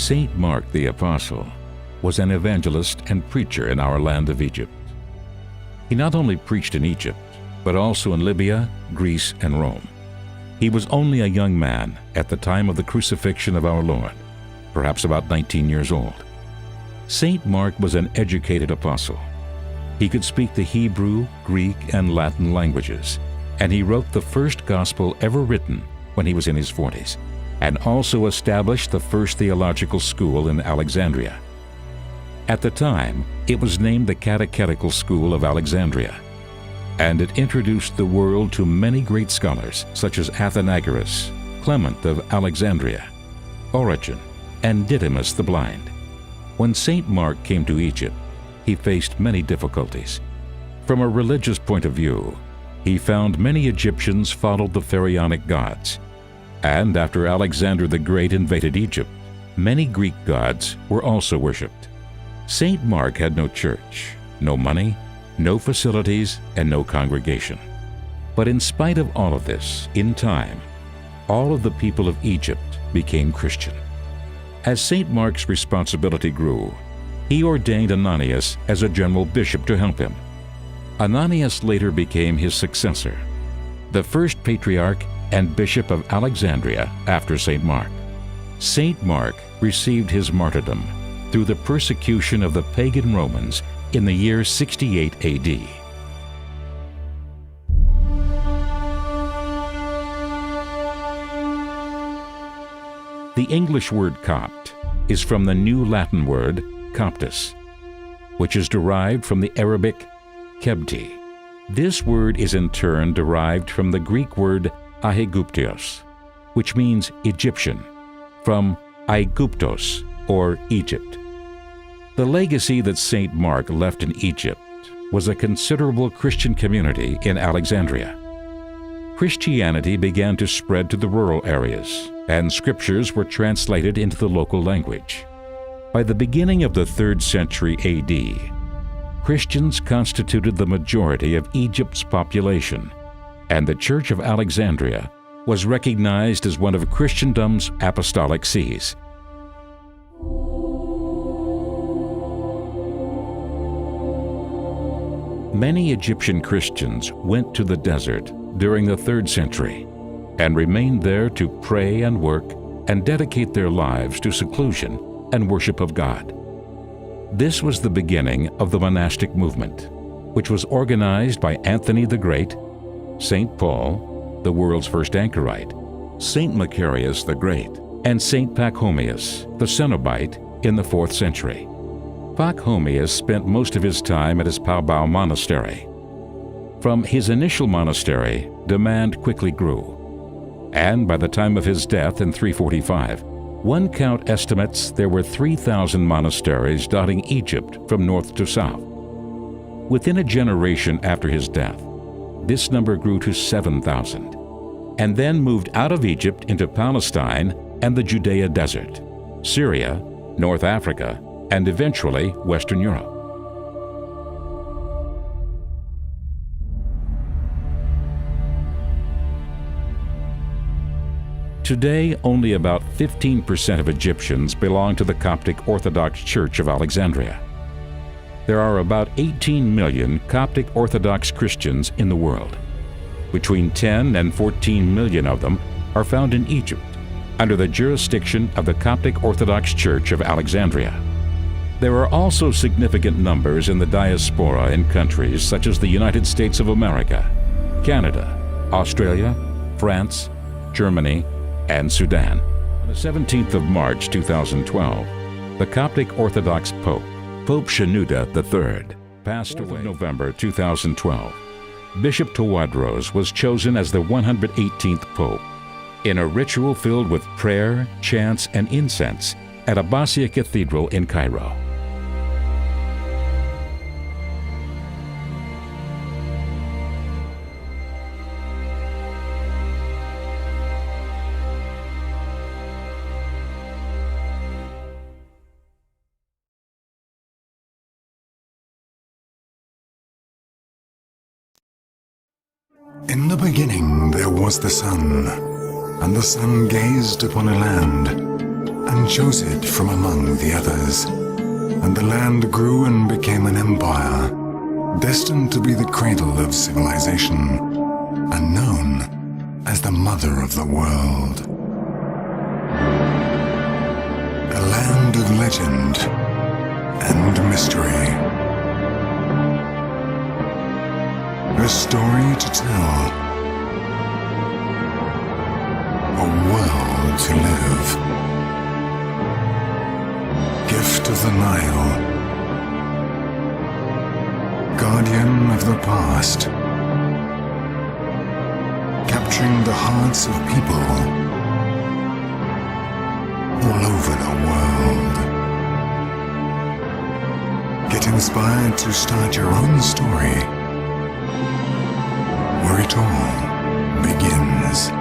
Saint Mark the Apostle was an evangelist and preacher in our land of Egypt. He not only preached in Egypt, but also in Libya, Greece, and Rome. He was only a young man at the time of the crucifixion of our Lord, perhaps about 19 years old. Saint Mark was an educated apostle. He could speak the Hebrew, Greek, and Latin languages, and he wrote the first gospel ever written when he was in his 40s, and also established the first theological school in Alexandria. At the time, it was named the Catechetical School of Alexandria, and it introduced the world to many great scholars such as Athenagoras, Clement of Alexandria, Origen, and Didymus the Blind. When Saint Mark came to Egypt, he faced many difficulties. From a religious point of view, he found many Egyptians followed the pharaonic gods, and after Alexander the Great invaded Egypt, many Greek gods were also worshipped. Saint Mark had no church, no money, no facilities, and no congregation. But in spite of all of this, in time, all of the people of Egypt became Christian. As Saint Mark's responsibility grew, he ordained Ananias as a general bishop to help him. Ananias later became his successor, the first patriarch and bishop of Alexandria after Saint Mark. Saint Mark received his martyrdom through the persecution of the pagan Romans in the year 68 AD. The English word Copt is from the New Latin word Coptus, which is derived from the Arabic Kebti. This word is in turn derived from the Greek word Aiguptios, which means Egyptian, from Aiguptos, or Egypt. The legacy that Saint Mark left in Egypt was a considerable Christian community in Alexandria. Christianity began to spread to the rural areas, and scriptures were translated into the local language. By the beginning of the 3rd century AD, Christians constituted the majority of Egypt's population, and the Church of Alexandria was recognized as one of Christendom's apostolic sees. Many Egyptian Christians went to the desert during the 3rd century and remained there to pray and work and dedicate their lives to seclusion and worship of God. This was the beginning of the monastic movement, which was organized by Anthony the Great, St. Paul, the world's first anchorite, St. Macarius the Great, and St. Pachomius, the Cenobite, in the 4th century. Pachomius spent most of his time at his Paubao monastery. From his initial monastery, demand quickly grew, and by the time of his death in 345, one count estimates there were 3,000 monasteries dotting Egypt from north to south. Within a generation after his death, this number grew to 7,000, and then moved out of Egypt into Palestine and the Judea Desert, Syria, North Africa, and eventually Western Europe. Today, only about 15% of Egyptians belong to the Coptic Orthodox Church of Alexandria. There are about 18 million Coptic Orthodox Christians in the world. Between 10 and 14 million of them are found in Egypt, under the jurisdiction of the Coptic Orthodox Church of Alexandria. There are also significant numbers in the diaspora in countries such as the United States of America, Canada, Australia, France, Germany, and Sudan. On the 17th of March 2012, the Coptic Orthodox Pope, Pope Shenouda III, passed away in November 2012. Bishop Tawadros was chosen as the 118th Pope in a ritual filled with prayer, chants, and incense at Abbasiyah Cathedral in Cairo. In the beginning there was the sun, and the sun gazed upon a land, and chose it from among the others. And the land grew and became an empire, destined to be the cradle of civilization, and known as the mother of the world. A land of legend and mystery. A story to tell. A world to live. Gift of the Nile. Guardian of the past. Capturing the hearts of people all over the world. Get inspired to start your own story, where it all begins.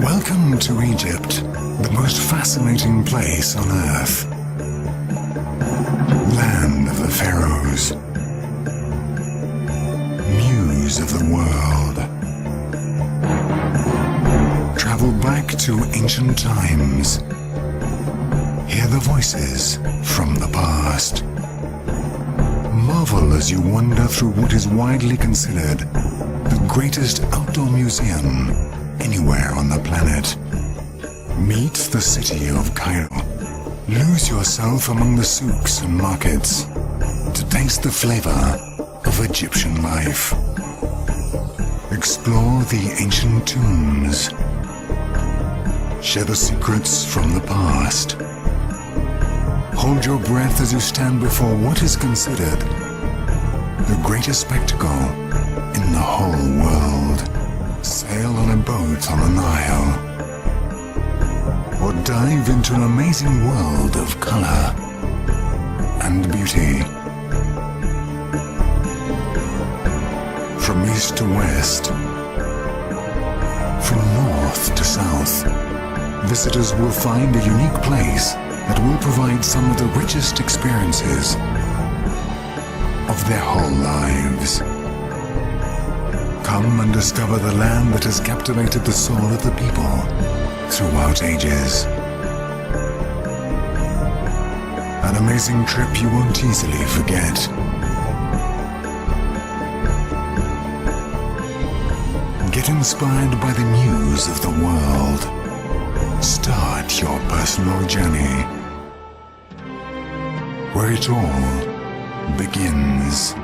Welcome to Egypt, the most fascinating place on earth. Land of the pharaohs. Muse of the world. Travel back to ancient times. Hear the voices from the past. Marvel as you wander through what is widely considered the greatest outdoor museum anywhere on the planet. Meet the city of Cairo. Lose yourself among the souks and markets to taste the flavor of Egyptian life. Explore the ancient tombs. Share the secrets from the past. Hold your breath as you stand before what is considered the greatest spectacle in the whole world. Sail on a boat on the Nile, or dive into an amazing world of color and beauty. From east to west, from north to south, visitors will find a unique place that will provide some of the richest experiences of their whole lives. Come and discover the land that has captivated the soul of the people throughout ages. An amazing trip you won't easily forget. Get inspired by the muse of the world. Start your personal journey, where it all begins.